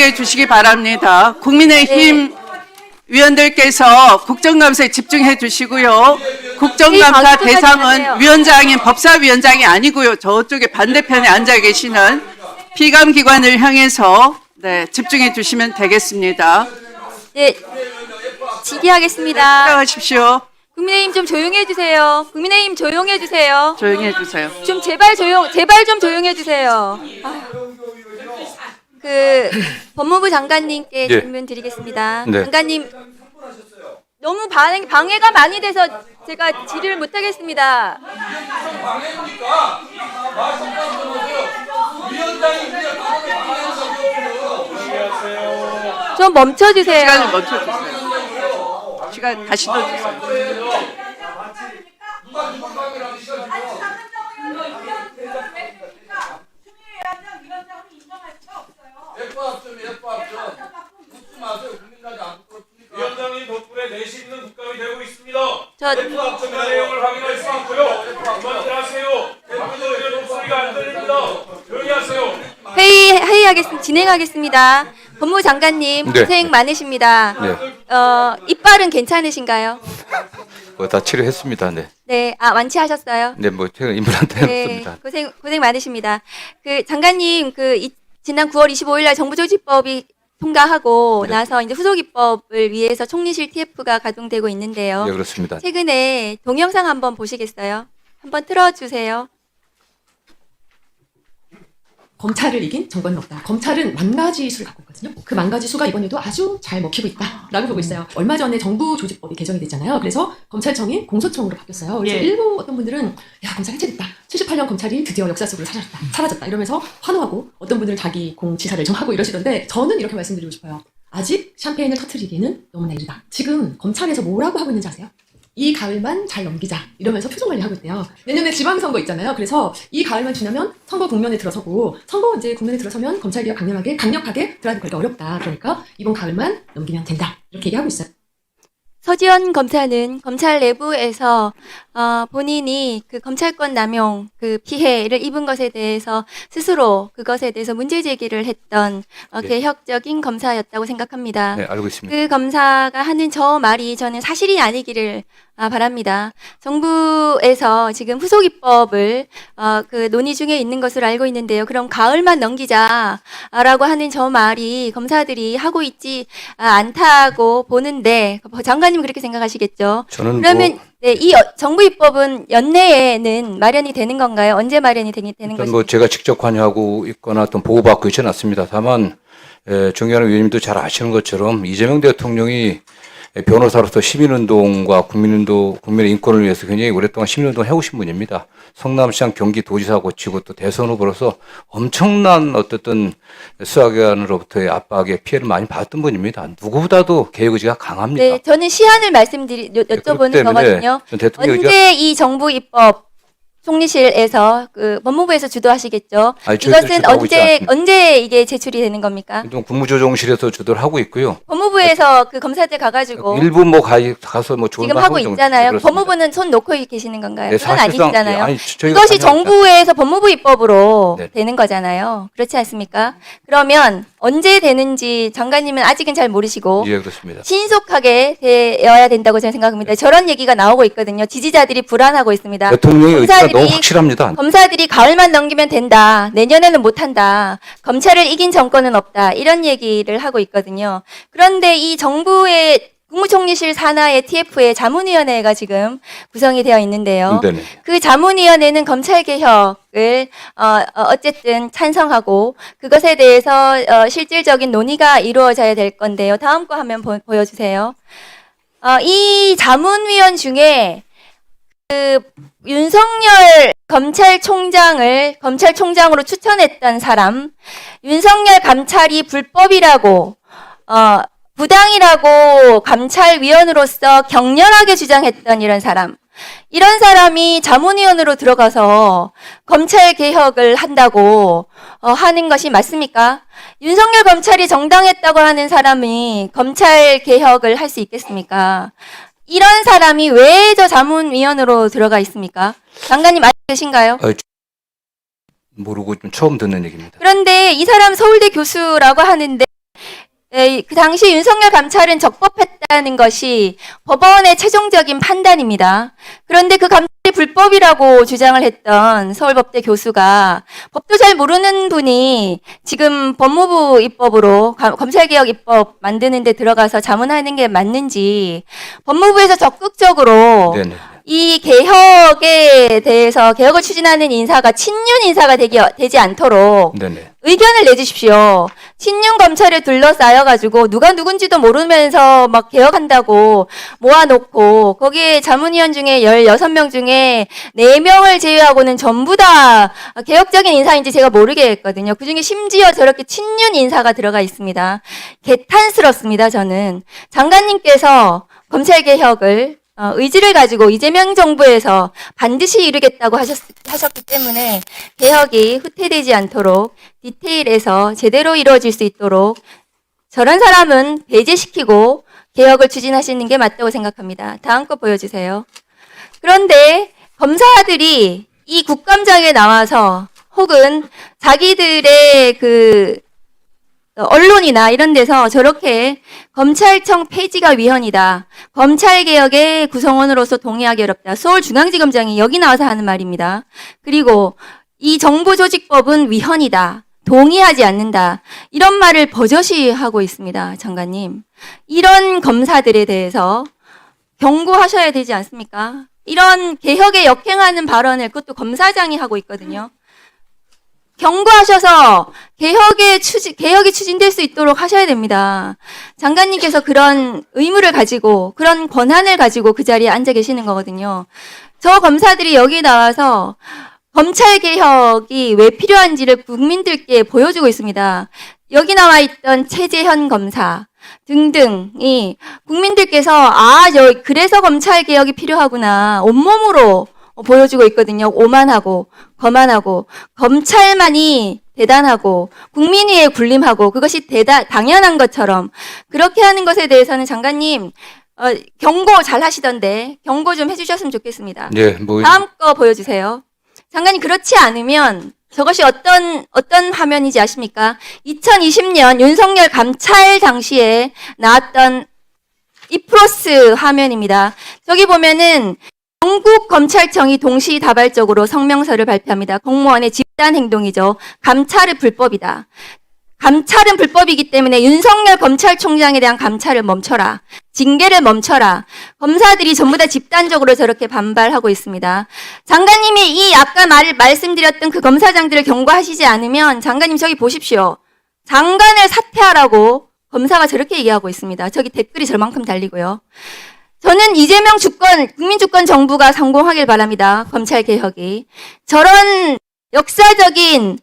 조용히 해주시기 바랍니다. 국민의힘 위원들께서 국정감사에 집중해 주시고요. 국정감사 대상은 위원장인 법사위원장이 아니고요. 저쪽에 반대편에 앉아 계시는 피감기관을 향해서 집중해 주시면 되겠습니다. 네, 질의하겠습니다. 시작하십시오. 국민의힘 좀 조용해 주세요. 국민의힘 조용해 주세요. 조용히 해주세요. 좀 제발 좀 조용해 주세요. 법무부 장관님께 예. 질문 드리겠습니다. 네. 장관님, 너무 방해가 많이 돼서 제가 질의를 못 하겠습니다. 좀 멈춰 주세요. 시간을 멈춰주세요. 시간 다시 넣어주세요. 위원장님 덕분에 내실 있는 국감이 되고 있습니다. 저 합점의 내용을 확인할 수 있고요. 그만하세요. 박근혜 의원 목소리가 안 들립니다. 조용히 하세요. 진행하겠습니다. 법무부 장관님 네. 고생 많으십니다. 네. 이빨은 괜찮으신가요? 뭐 다 치료했습니다. 네. 네, 완치하셨어요? 네, 뭐 제가 인물한테 네, 없습니다. 고생 많으십니다. 장관님, 지난 9월 25일 날 정부조직법이 통과하고 네. 나서 이제 후속입법을 위해서 총리실 TF가 가동되고 있는데요. 네, 그렇습니다. 최근에 동영상 한번 보시겠어요? 한번 틀어주세요. 검찰을 이긴 정권은 없다. 검찰은 만 가지 수를 갖고 있거든요. 그 만 가지 수가 이번에도 아주 잘 먹히고 있다라고 보고 있어요. 얼마 전에 정부조직법이 개정이 됐잖아요. 그래서 검찰청이 공소청으로 바뀌었어요. 그래서 일부 어떤 분들은 야, 검찰 해체됐다. 78년 검찰이 드디어 역사 속으로 사라졌다. 이러면서 환호하고 어떤 분들은 자기 공지사를 좀 하고 이러시던데 저는 이렇게 말씀드리고 싶어요. 아직 샴페인을 터트리기는 너무나 이르다. 지금 검찰에서 뭐라고 하고 있는지 아세요? 이 가을만 잘 넘기자 이러면서 표정 관리하고 있대요. 내년에 지방선거 있잖아요. 그래서 이 가을만 지나면 선거 국면에 들어서고 선거 이제 국면에 들어서면 검찰개혁 강력하게 들어가는 걸까 어렵다. 그러니까 이번 가을만 넘기면 된다. 이렇게 얘기하고 있어요. 서지현 검사는 검찰 내부에서 본인이 검찰권 남용 피해를 입은 것에 대해서 스스로 그것에 대해서 문제 제기를 했던 네. 개혁적인 검사였다고 생각합니다. 네, 알고 있습니다. 그 검사가 하는 저 말이 저는 사실이 아니기를 바랍니다. 정부에서 지금 후속입법을 논의 중에 있는 것으로 알고 있는데요. 그럼 가을만 넘기자라고 하는 저 말이 검사들이 하고 있지 않다고 보는데 장관님 그렇게 생각하시겠죠? 저는 그러면 이 정부 입법은 연내에는 마련이 되는 건가요? 언제 마련이 되는 일단 것인가요? 제가 직접 관여하고 있거나 어떤 보고받고 있지는 않습니다. 다만 존경하는 위원님도 잘 아시는 것처럼 이재명 대통령이 변호사로서 시민운동과 국민의 인권을 위해서 굉장히 오랫동안 시민운동을 해오신 분입니다. 성남시장 경기도지사 고치고 또 대선 후보로서 엄청난 어쨌든 수사기관으로부터의 압박에 피해를 많이 받았던 분입니다. 누구보다도 개혁의지가 강합니다. 네, 저는 시한을 여쭤보는 거거든요. 언제 이 정부 입법 총리실에서 법무부에서 주도하시겠죠. 아니, 저희들이 이것은 주도하고 있지 언제 이게 제출이 되는 겁니까? 국무조정실에서 주도를 하고 있고요. 법무부에서 검사들 가가지고 일부 가서 좋은 지금 하고 있잖아요. 법무부는 손 놓고 계시는 건가요? 네, 그건 사실상, 아니잖아요. 아니, 저희가 이것이 관여합니다. 정부에서 법무부 입법으로 네. 되는 거잖아요. 그렇지 않습니까? 그러면 언제 되는지 장관님은 아직은 잘 모르시고 예, 그렇습니다. 신속하게 되어야 된다고 저는 생각합니다. 저런 얘기가 나오고 있거든요. 지지자들이 불안하고 있습니다. 대통령의 의지가 너무 확실합니다. 검사들이 가을만 넘기면 된다. 내년에는 못한다. 검찰을 이긴 정권은 없다. 이런 얘기를 하고 있거든요. 그런데 이 정부의 국무총리실 산하의 TF의 자문위원회가 지금 구성이 되어 있는데요. 네네. 그 자문위원회는 검찰개혁을 어쨌든 찬성하고 그것에 대해서 실질적인 논의가 이루어져야 될 건데요. 다음 거 화면 보여주세요. 이 자문위원 중에 윤석열 검찰총장으로 추천했던 사람, 윤석열 감찰이 불법이라고 부당이라고 감찰위원으로서 격렬하게 주장했던 이런 사람이 자문위원으로 들어가서 검찰 개혁을 한다고 하는 것이 맞습니까? 윤석열 검찰이 정당했다고 하는 사람이 검찰 개혁을 할 수 있겠습니까? 이런 사람이 왜 저 자문위원으로 들어가 있습니까? 장관님 알고 계신가요? 모르고 좀 처음 듣는 얘기입니다. 그런데 이 사람 서울대 교수라고 하는데 그 당시 윤석열 감찰은 적법했다는 것이 법원의 최종적인 판단입니다. 그런데 그 감찰이 불법이라고 주장을 했던 서울법대 교수가 법도 잘 모르는 분이 지금 법무부 입법으로 검찰개혁 입법 만드는 데 들어가서 자문하는 게 맞는지 법무부에서 적극적으로 네네. 이 개혁에 대해서 개혁을 추진하는 인사가 친윤 인사가 되지 않도록 네네. 의견을 내주십시오. 친윤 검찰에 둘러싸여가지고 누가 누군지도 모르면서 막 개혁한다고 모아놓고 거기에 자문위원 중에 16명 중에 4명을 제외하고는 전부 다 개혁적인 인사인지 제가 모르겠거든요. 그중에 심지어 저렇게 친윤 인사가 들어가 있습니다. 개탄스럽습니다. 저는 장관님께서 검찰개혁을 의지를 가지고 이재명 정부에서 반드시 이루겠다고 하셨기 때문에 개혁이 후퇴되지 않도록 디테일에서 제대로 이루어질 수 있도록 저런 사람은 배제시키고 개혁을 추진하시는 게 맞다고 생각합니다. 다음 거 보여주세요. 그런데 검사들이 이 국감장에 나와서 혹은 자기들의 언론이나 이런 데서 저렇게 검찰청 폐지가 위헌이다. 검찰개혁의 구성원으로서 동의하기 어렵다. 서울중앙지검장이 여기 나와서 하는 말입니다. 그리고 이 정보조직법은 위헌이다. 동의하지 않는다. 이런 말을 버젓이 하고 있습니다. 장관님. 이런 검사들에 대해서 경고하셔야 되지 않습니까? 이런 개혁에 역행하는 발언을 그것도 검사장이 하고 있거든요. 경고하셔서 개혁이 추진될 수 있도록 하셔야 됩니다. 장관님께서 그런 의무를 가지고 그런 권한을 가지고 그 자리에 앉아 계시는 거거든요. 저 검사들이 여기 나와서 검찰 개혁이 왜 필요한지를 국민들께 보여주고 있습니다. 여기 나와 있던 최재현 검사 등등이 국민들께서 그래서 검찰 개혁이 필요하구나 온몸으로 보여주고 있거든요. 오만하고 거만하고 검찰만이 대단하고 국민위에 군림하고 그것이 당연한 것처럼 그렇게 하는 것에 대해서는 장관님 경고 잘 하시던데 경고 좀 해주셨으면 좋겠습니다. 네, 다음 거 보여주세요. 장관님 그렇지 않으면 저것이 어떤 화면인지 아십니까? 2020년 윤석열 감찰 당시에 나왔던 이프로스 화면입니다. 저기 보면은 전국 검찰청이 동시다발적으로 성명서를 발표합니다. 공무원의 집단 행동이죠. 감찰은 불법이다. 감찰은 불법이기 때문에 윤석열 검찰총장에 대한 감찰을 멈춰라. 징계를 멈춰라. 검사들이 전부 다 집단적으로 저렇게 반발하고 있습니다. 장관님이 이 아까 말씀드렸던 그 검사장들을 경고하시지 않으면 장관님 저기 보십시오. 장관을 사퇴하라고 검사가 저렇게 얘기하고 있습니다. 저기 댓글이 저만큼 달리고요. 저는 이재명 국민주권 정부가 성공하길 바랍니다. 검찰개혁이. 저런 역사적인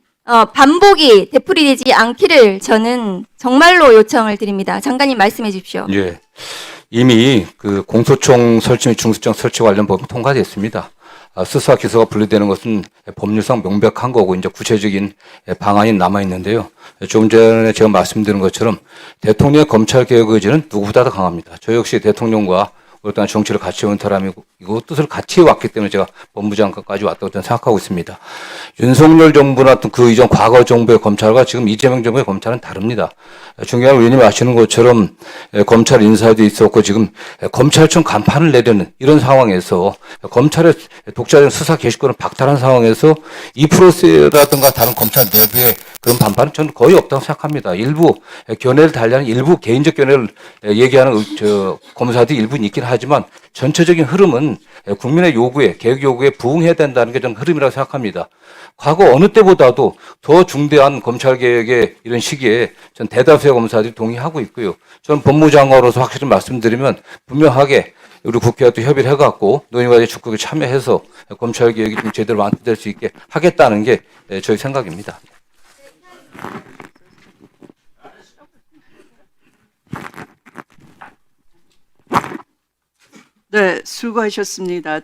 반복이 되풀이되지 않기를 저는 정말로 요청을 드립니다. 장관님 말씀해 주십시오. 예. 이미 그 공소청 설치 및 중수청 설치 관련 법이 통과됐습니다. 수사 기소가 분리되는 것은 법률상 명백한 거고 이제 구체적인 방안이 남아 있는데요. 좀 전에 제가 말씀드린 것처럼 대통령의 검찰 개혁 의지는 누구보다도 강합니다. 저 역시 대통령과 오랫동안 정치를 같이 해온 사람이고 이거 뜻을 같이 해왔기 때문에 제가 법무장관까지 왔다고 저는 생각하고 있습니다. 윤석열 정부나 그 이전 과거 정부의 검찰과 지금 이재명 정부의 검찰은 다릅니다. 중요한 의원님 아시는 것처럼 검찰 인사도 있었고 지금 검찰청 간판을 내려는 이런 상황에서 검찰의 독자적인 수사 개시권을 박탈한 상황에서 이 프로세스라든가 다른 검찰 내부의 그런 반발은 저는 거의 없다고 생각합니다. 일부 견해를 달리하는 일부 개인적 견해를 얘기하는 검사들이 일부는 있긴 하지만 전체적인 흐름은 국민의 요구에 개혁 요구에 부응해야 된다는 게 저는 흐름이라고 생각합니다. 과거 어느 때보다도 더 중대한 검찰개혁의 이런 시기에 전 대다수의 검사들이 동의하고 있고요. 저는 법무장관으로서 확실히 말씀드리면 분명하게 우리 국회와 또 협의를 해갖고 논의와 적극에 참여해서 검찰개혁이 좀 제대로 완성될 수 있게 하겠다는 게 저희 생각입니다. 네, 수고하셨습니다.